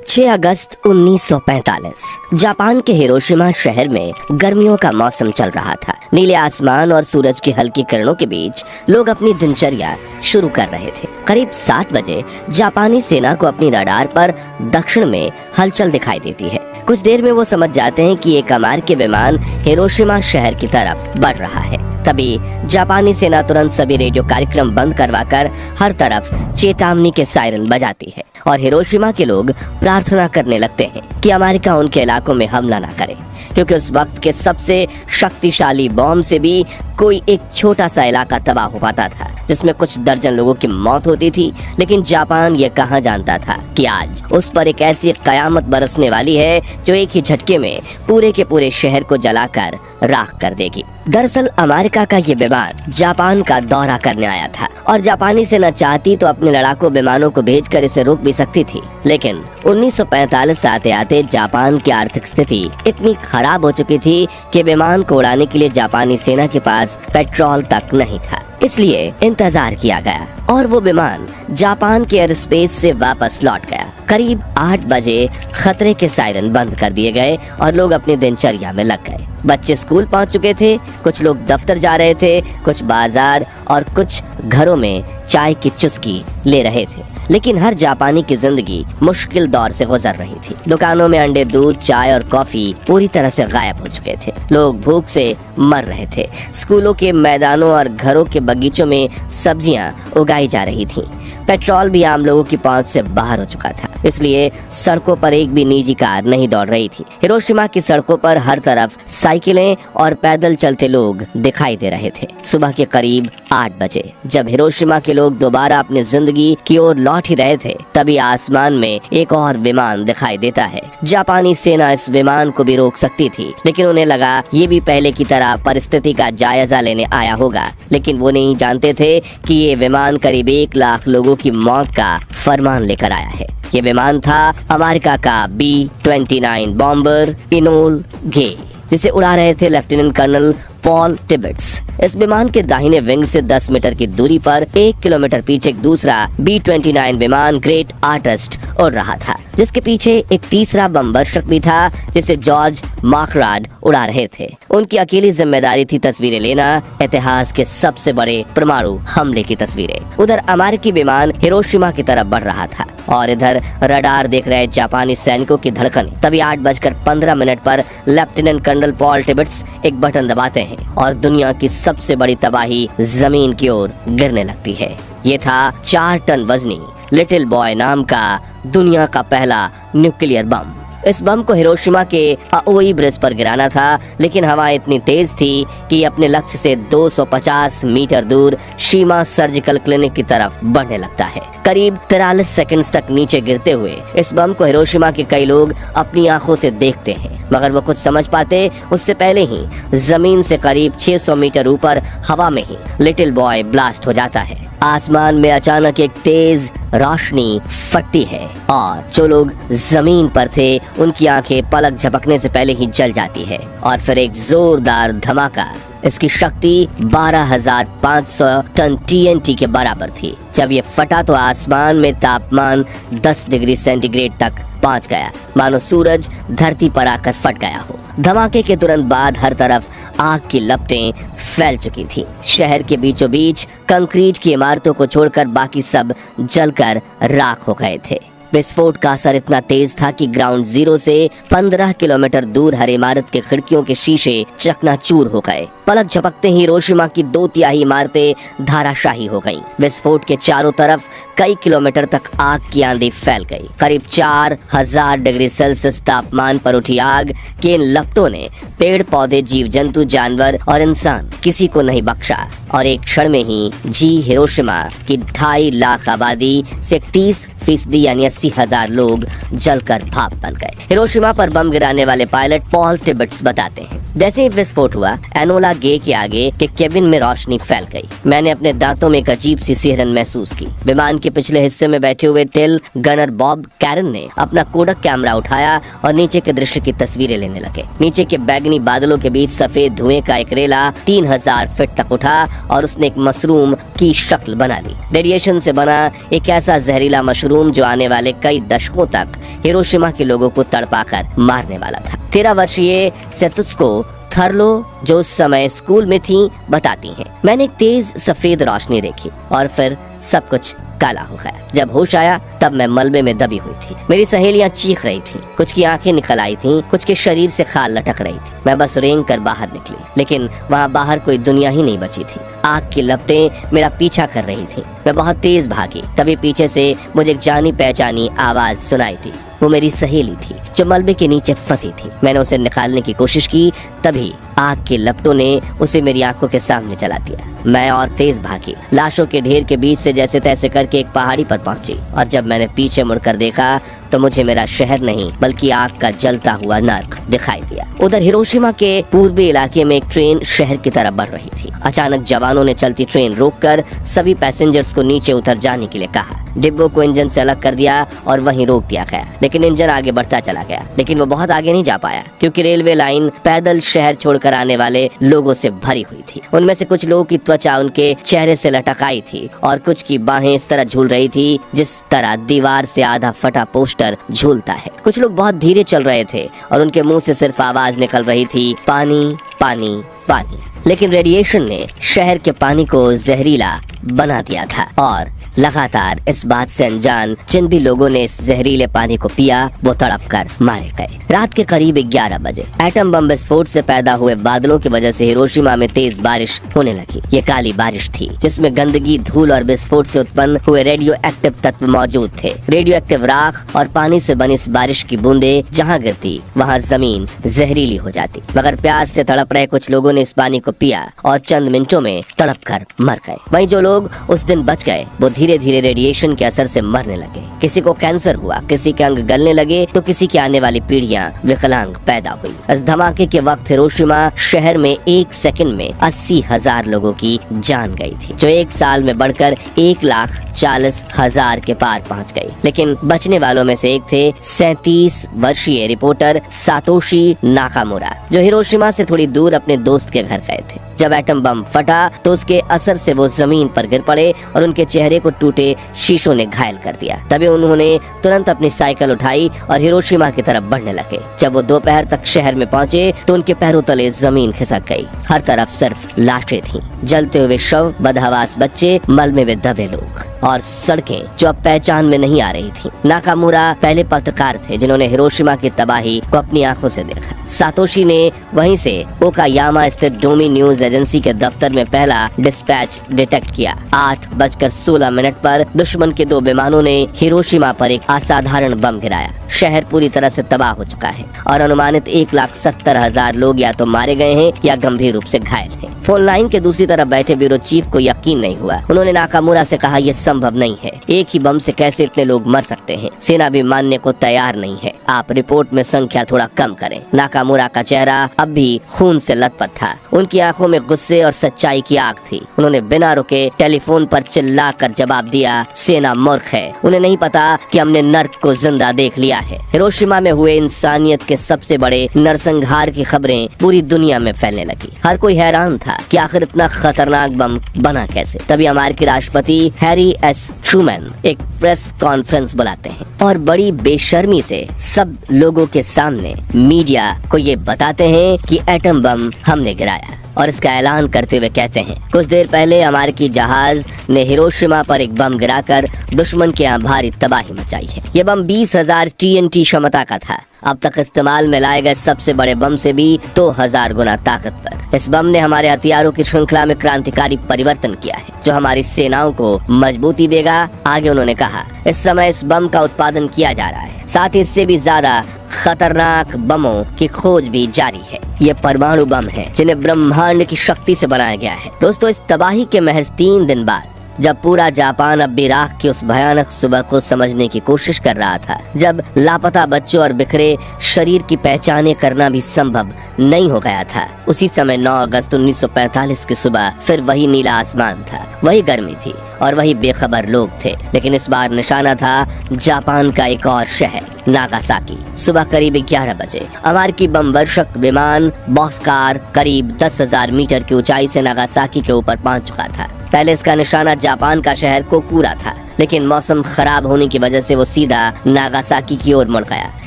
6 अगस्त 1945 Japan के Hiroshima शहर में गर्मियों का मौसम चल रहा था। नीले आसमान और सूरज की हल्की किरणों के बीच लोग अपनी दिनचर्या शुरू कर रहे थे। करीब 7 बजे जापानी सेना को अपनी रडार पर दक्षिण में हलचल दिखाई देती है। कुछ देर में वो समझ जाते हैं कि एक अमेरिकी विमान हिरोशिमा शहर की तरफ बढ़ रहा है। तभी जापानी सेना तुरंत सभी रेडियो कार्यक्रम बंद करवाकर हर तरफ चेतावनी के सायरन बजाती है और हिरोशिमा के लोग प्रार्थना करने लगते हैं कि अमेरिका उनके इलाकों में हमला ना करे, क्योंकि उस वक्त के सबसे शक्तिशाली बॉम्ब से भी कोई एक छोटा सा इलाका तबाह हो पाता था, जिसमें कुछ दर्जन लोगों की मौत होती थी। लेकिन जापान ये कहाँ जानता था कि आज उस पर एक ऐसी कयामत बरसने वाली है जो एक ही झटके में पूरे के पूरे शहर को जलाकर राख कर देगी। दरअसल अमेरिका का ये विमान जापान का दौरा करने आया था और जापानी सेना चाहती तो अपने लड़ाकू विमानों को भेजकर इसे रोक भी सकती थी, लेकिन 1945 आते आते जापान की आर्थिक स्थिति इतनी खराब हो चुकी थी कि विमान को उड़ाने के लिए जापानी सेना के पास पेट्रोल तक नहीं था। इसलिए इंतजार किया गया और वो विमान जापान के एयर स्पेस से वापस लौट गया। करीब 8 बजे खतरे के सायरन बंद कर दिए गए और लोग अपनी दिनचर्या में लग गए। बच्चे स्कूल पहुंच चुके थे, कुछ लोग दफ्तर जा रहे थे, कुछ बाजार और कुछ घरों में चाय की चुस्की ले रहे थे। लेकिन हर जापानी की जिंदगी मुश्किल दौर से गुजर रही थी। दुकानों में अंडे, दूध, चाय और कॉफी पूरी तरह से गायब हो चुके थे। लोग भूख से मर रहे थे। स्कूलों के मैदानों और घरों के बगीचों में सब्जियां उगाई जा रही थीं। पेट्रोल भी आम लोगों की पहुंच से बाहर हो चुका था, इसलिए सड़कों पर एक भी निजी कार नहीं दौड़ रही थी। हिरोशिमा की सड़कों पर हर तरफ साइकिलें और पैदल चलते लोग दिखाई दे रहे थे। सुबह के करीब 8 बजे जब हिरोशिमा के लोग दोबारा अपनी जिंदगी की ओर लौट ही रहे थे, तभी आसमान में एक और विमान दिखाई देता है। जापानी सेना इस विमान को भी रोक सकती थी, लेकिन उन्हें लगा ये भी पहले की तरह परिस्थिति का जायजा लेने आया होगा। लेकिन वो नहीं जानते थे कि ये विमान करीब 1 लाख लोगों की मौत का फरमान लेकर आया है। ये विमान था अमेरिका का B-29 बॉम्बर इनोल गे, जिसे उड़ा रहे थे लेफ्टिनेंट कर्नल पॉल टिबेट्स। इस विमान के दाहिने विंग से 10 मीटर की दूरी पर 1 किलोमीटर पीछे एक दूसरा B-29 विमान ग्रेट आर्टिस्ट उड़ रहा था, जिसके पीछे एक तीसरा बमबर्षक भी था जिसे जॉर्ज मार्कराड उड़ा रहे थे। उनकी अकेली जिम्मेदारी थी तस्वीरें लेना, इतिहास के सबसे बड़े परमाणु हमले की तस्वीरें। उधर अमेरिकी विमान हिरोशिमा की तरफ बढ़ रहा था और इधर रडार देख रहे जापानी सैनिकों की धड़कन। तभी 8:15 पर लेफ्टिनेंट कर्नल पॉल टिबेट्स एक बटन दबाते हैं और दुनिया की सबसे बड़ी तबाही जमीन की ओर गिरने लगती है। ये था 4 टन वजनी लिटिल बॉय नाम का दुनिया का पहला न्यूक्लियर बम। इस बम को हिरोशिमा के आओई ब्रिज पर गिराना था, लेकिन हवा इतनी तेज थी कि अपने लक्ष्य से 250 मीटर दूर शीमा सर्जिकल क्लिनिक की तरफ बढ़ने लगता है। करीब 43 सेकंड्स तक नीचे गिरते हुए इस बम को हिरोशिमा के कई लोग अपनी आंखों से देखते हैं, मगर वो कुछ समझ पाते उससे पहले ही जमीन से करीब 600 मीटर ऊपर हवा में ही लिटिल बॉय ब्लास्ट हो जाता है। आसमान में अचानक एक तेज रोशनी फटती है और जो लोग जमीन पर थे उनकी आंखें पलक झपकने से पहले ही जल जाती है और फिर एक जोरदार धमाका। इसकी शक्ति 12,500 टन TNT के बराबर थी। जब ये फटा तो आसमान में तापमान 10 डिग्री सेंटीग्रेड तक पहुंच गया, मानो सूरज धरती पर आकर फट गया हो। धमाके के तुरंत बाद हर तरफ आग की लपटें फैल चुकी थी। शहर के बीचों बीच कंक्रीट की इमारतों को छोड़कर बाकी सब जलकर राख हो गए थे। विस्फोट का असर इतना तेज था कि ग्राउंड जीरो से 15 किलोमीटर दूर हर इमारत के खिड़कियों के शीशे चकनाचूर हो गए। पलक झपकते ही हिरोशिमा की 2/3 इमारतें धाराशाही हो गईं। विस्फोट के चारों तरफ कई किलोमीटर तक आग की आंधी फैल गई। करीब 4000 डिग्री सेल्सियस तापमान पर उठी आग के इन लपटों ने पेड़ पौधे, जीव जंतु, जानवर और इंसान किसी को नहीं बख्शा और एक क्षण में ही हिरोशिमा की 2.5 लाख आबादी से 30% यानी 80,000 लोग जलकर भाप बन गए। हिरोशिमा पर बम गिराने वाले पायलट पॉल टिबेट्स बताते हैं जैसे ही विस्फोट हुआ, एनोला गे के आगे के केबिन में रोशनी फैल गई। मैंने अपने दांतों में एक अजीब सी सिहरन महसूस की। विमान के पिछले हिस्से में बैठे हुए टेल गनर बॉब कैरन ने अपना कोडक कैमरा उठाया और नीचे के दृश्य की तस्वीरें लेने लगे। नीचे के बैगनी बादलों के बीच सफेद धुएं का एक रेला 3000 फीट तक उठा और उसने एक मशरूम की शक्ल बना ली। रेडिएशन से बना एक ऐसा जहरीला मशरूम जो आने वाले कई दशकों तक हिरोशिमा के लोगों को तड़पाकर मारने वाला था। 13 वर्षीय सेतुत्सुको थर्लो, जो उस समय स्कूल में थी, बताती हैं, मैंने एक तेज सफेद रोशनी देखी और फिर सब कुछ काला हो गया। जब होश आया तब मैं मलबे में दबी हुई थी। मेरी सहेलियां चीख रही थीं, कुछ की आंखें निकल आई थीं, कुछ के शरीर से खाल लटक रही थी। मैं बस रेंग कर बाहर निकली, लेकिन वहाँ बाहर कोई दुनिया ही नहीं बची थी। आग की लपटें मेरा पीछा कर रही थी। मैं बहुत तेज भागी, तभी पीछे से मुझे एक जानी पहचानी आवाज सुनाई थी। वो मेरी सहेली थी जो मलबे के नीचे फंसी थी। मैंने उसे निकालने की कोशिश की, तभी आग के लपटों ने उसे मेरी आंखों के सामने जला दिया। मैं और तेज भागी, लाशों के ढेर के बीच से जैसे तैसे करके एक पहाड़ी पर पहुंची, और जब मैंने पीछे मुड़कर देखा तो मुझे मेरा शहर नहीं बल्कि आग का जलता हुआ नर्क दिखाई दिया। उधर हिरोशिमा के पूर्वी इलाके में एक ट्रेन शहर की तरफ बढ़ रही थी। अचानक जवानों ने चलती ट्रेन रोककर सभी पैसेंजर्स को नीचे उतर जाने के लिए कहा। डिब्बों को इंजन से अलग कर दिया और वहीं रोक दिया गया, लेकिन इंजन आगे बढ़ता चला गया। लेकिन वो बहुत आगे नहीं जा पाया, क्योंकि रेलवे लाइन पैदल शहर छोड़कर आने वाले लोगों से भरी हुई थी। उनमें से कुछ लोगों की त्वचा उनके चेहरे से लटक आई थी और कुछ की बाहें इस तरह झूल रही थी जिस तरह दीवार से आधा फटा पोस्टर झूलता है। कुछ लोग बहुत धीरे चल रहे थे और उनके मुंह से सिर्फ आवाज निकल रही थी, पानी पानी पानी। लेकिन रेडिएशन ने शहर के पानी को जहरीला बना दिया था और लगातार इस बात से अनजान जिन भी लोगों ने इस जहरीले पानी को पिया वो तड़प कर मारे गए। रात के करीब 11 बजे एटम बम विस्फोट से पैदा हुए बादलों की वजह से हिरोशिमा में तेज बारिश होने लगी। ये काली बारिश थी जिसमें गंदगी, धूल और विस्फोट से उत्पन्न हुए रेडियो एक्टिव तत्व मौजूद थे। रेडियो एक्टिव राख और पानी से बनी इस बारिश की बूंदे जहाँ गिरती वहाँ जमीन जहरीली हो जाती। मगर प्यास से तड़प रहे कुछ लोगों ने इस पानी को पिया और चंद मिनटों में तड़प कर मर गए। वहीं जो लोग उस दिन बच गए वो धीरे धीरे रेडिएशन के असर से मरने लगे। किसी को कैंसर हुआ, किसी के अंग गलने लगे तो किसी की आने वाली पीढ़ियां विकलांग पैदा हुई। इस धमाके के वक्त हिरोशिमा शहर में 1 सेकंड में 80,000 लोगों की जान गई थी, जो एक साल में बढ़कर 1,40,000 के पार पहुंच गई। लेकिन बचने वालों में से एक थे 37 वर्षीय रिपोर्टर सातोशी नाकामुरा, जो हिरोशिमा से थोड़ी दूर अपने दोस्त के घर गए थे। जब एटम बम फटा तो उसके असर से वो जमीन पर गिर पड़े और उनके चेहरे को टूटे शीशों ने घायल कर दिया। तभी उन्होंने तुरंत अपनी साइकिल उठाई और हिरोशिमा की तरफ बढ़ने लगे। जब वो दोपहर तक शहर में पहुंचे तो उनके पैरों तले जमीन खिसक गई। हर तरफ सिर्फ लाशें थीं, जलते हुए शव, बदहवास बच्चे, मलबे में दबे लोग और सड़कें जो अब पहचान में नहीं आ रही थीं। नाकामुरा पहले पत्रकार थे जिन्होंने हिरोशिमा की तबाही को अपनी आंखों से देखा। सातोशी ने वहीं से ओकायामा स्थित डोमी न्यूज एजेंसी के दफ्तर में पहला डिस्पैच डिटेक्ट किया। 8:16 पर दुश्मन के 2 विमानों ने हिरोशिमा पर एक असाधारण बम गिराया। शहर पूरी तरह से तबाह हो चुका है और अनुमानित 1,70,000 लोग या तो मारे गए हैं या गंभीर रूप से घायल हैं। फोन लाइन के दूसरी तरफ बैठे ब्यूरो चीफ को यकीन नहीं हुआ। उन्होंने नाकामुरा से कहा, यह संभव नहीं है, एक ही बम से कैसे इतने लोग मर सकते हैं? सेना भी मानने को तैयार नहीं है, आप रिपोर्ट में संख्या थोड़ा कम करें। नाकामुरा का चेहरा अब भी खून से लथपथ था, उनकी आंखों में गुस्से और सच्चाई की आग थी। उन्होंने बिना रुके टेलीफोन पर चिल्लाकर जवाब दिया, सेना मूर्ख है, उन्हें नहीं पता कि हमने नर्क को जिंदा देख लिया है। हिरोशिमा में हुए इंसानियत के सबसे बड़े नरसंहार की खबरें पूरी दुनिया में फैलने लगी। हर कोई हैरान था कि आखिर इतना खतरनाक बम बना कैसे। तभी अमेरिकी राष्ट्रपति हैरी एस ट्रूमैन एक प्रेस कॉन्फ्रेंस बुलाते हैं और बड़ी बेशर्मी से सब लोगों के सामने मीडिया को ये बताते हैं कि एटम बम हमने गिराया और इसका ऐलान करते हुए कहते हैं, कुछ देर पहले अमेरिकी जहाज ने हिरोशिमा पर एक बम गिराकर दुश्मन के यहाँ भारी तबाही मचाई है। ये बम 20,000 TNT क्षमता का था, अब तक इस्तेमाल में लाए गए सबसे बड़े बम से भी 2000 गुना ताकतवर। इस बम ने हमारे हथियारों की श्रृंखला में क्रांतिकारी परिवर्तन किया है, जो हमारी सेनाओं को मजबूती देगा। आगे उन्होंने कहा, इस समय इस बम का उत्पादन किया जा रहा है, साथ ही इससे भी ज्यादा खतरनाक बमों की खोज भी जारी है। ये परमाणु बम है जिन्हें ब्रह्मांड की शक्ति से बनाया गया है। दोस्तों, इस तबाही के महज 3 दिन बाद जब पूरा जापान अब भी राख की उस भयानक सुबह को समझने की कोशिश कर रहा था, जब लापता बच्चों और बिखरे शरीर की पहचाने करना भी संभव नहीं हो गया था, उसी समय 9 अगस्त 1945 की सुबह फिर वही नीला आसमान था, वही गर्मी थी और वही बेखबर लोग थे। लेकिन इस बार निशाना था जापान का एक और शहर, नागासाकी। सुबह करीब 11 बजे अमेरिकी बम वर्षक विमान बॉक्सकार करीब 10,000 मीटर की ऊंचाई से नागासाकी के ऊपर पहुंच चुका था। पहले इसका निशाना जापान का शहर कोकुरा था, लेकिन मौसम खराब होने की वजह से वो सीधा नागासाकी की ओर मुड़ गया।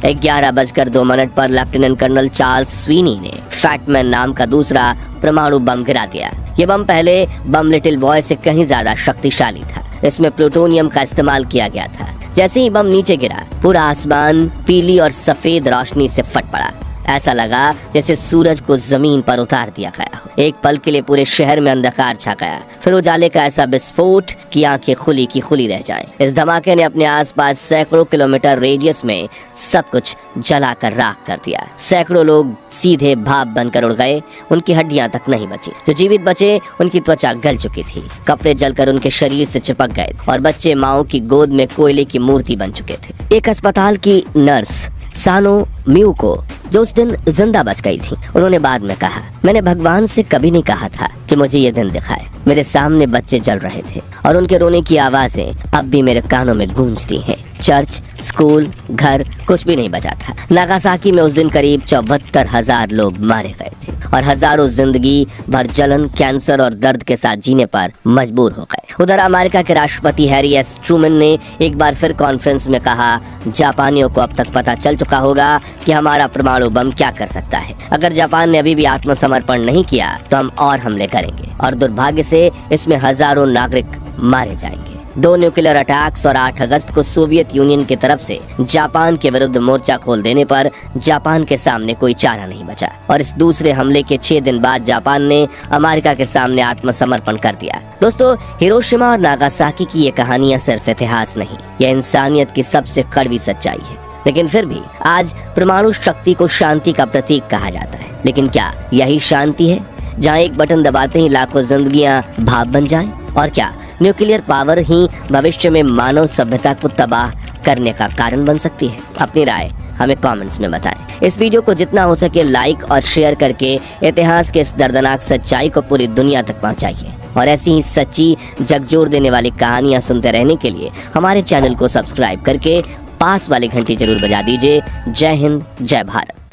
11:02 पर लेफ्टिनेंट कर्नल चार्ल्स स्वीनी ने फैटमैन नाम का दूसरा परमाणु बम गिरा दिया। ये बम पहले बम लिटिल बॉय से कहीं ज्यादा शक्तिशाली था। इसमें प्लूटोनियम का इस्तेमाल किया गया था। जैसे ही बम नीचे गिरा, पूरा आसमान पीली और सफेद रोशनी से फट पड़ा। ऐसा लगा जैसे सूरज को जमीन पर उतार दिया गया हो। एक पल के लिए पूरे शहर में अंधकार छा गया, फिर उजाले का ऐसा विस्फोट कि आंखें खुली की खुली रह जाएं। इस धमाके ने अपने आसपास सैकड़ों किलोमीटर रेडियस में सब कुछ जलाकर राख कर दिया। सैकड़ों लोग सीधे भाप बनकर उड़ गए, उनकी हड्डियां तक नहीं बची। जो जीवित बचे उनकी त्वचा गल चुकी थी, कपड़े जलकर उनके शरीर से चिपक गए और बच्चे माओ की गोद में कोयले की मूर्ति बन चुके थे। एक अस्पताल की नर्स सानो मियुको, जो उस दिन जिंदा बच गई थी, उन्होंने बाद में कहा, मैंने भगवान से कभी नहीं कहा था कि मुझे ये दिन दिखाए। मेरे सामने बच्चे जल रहे थे और उनके रोने की आवाजें अब भी मेरे कानों में गूंजती हैं। चर्च, स्कूल, घर, कुछ भी नहीं बचा था। नागासाकी में उस दिन करीब 74,000 लोग मारे गए थे और हजारों जिंदगी भर जलन, कैंसर और दर्द के साथ जीने पर मजबूर हो गए। उधर अमेरिका के राष्ट्रपति हैरी एस ट्रूमैन ने एक बार फिर कॉन्फ्रेंस में कहा, जापानियों को अब तक पता चल चुका होगा कि हमारा परमाणु बम क्या कर सकता है। अगर जापान ने अभी भी आत्मसमर्पण नहीं किया तो हम और हमले करेंगे और दुर्भाग्य से इसमें हजारों नागरिक मारे जाएंगे। 2 न्यूक्लियर अटैक्स और 8 अगस्त को सोवियत यूनियन की तरफ से जापान के विरुद्ध मोर्चा खोल देने पर जापान के सामने कोई चारा नहीं बचा और इस दूसरे हमले के 6 दिन बाद जापान ने अमेरिका के सामने आत्मसमर्पण कर दिया। दोस्तों, हिरोशिमा और नागासाकी की ये कहानियां सिर्फ इतिहास नहीं, यह इंसानियत की सबसे कड़वी सच्चाई है। लेकिन फिर भी आज परमाणु शक्ति को शांति का प्रतीक कहा जाता है। लेकिन क्या यही शांति है, जहाँ एक बटन दबाते ही लाखों जिंदगियां भाप बन जाएं? और क्या न्यूक्लियर पावर ही भविष्य में मानव सभ्यता को तबाह करने का कारण बन सकती है? अपनी राय हमें कमेंट्स में बताएं। इस वीडियो को जितना हो सके लाइक और शेयर करके इतिहास के इस दर्दनाक सच्चाई को पूरी दुनिया तक पहुंचाइए और ऐसी ही सच्ची झकझोर देने वाली कहानियां सुनते रहने के लिए हमारे चैनल को सब्सक्राइब करके पास वाली घंटी जरूर बजा दीजिए। जय हिंद, जय भारत।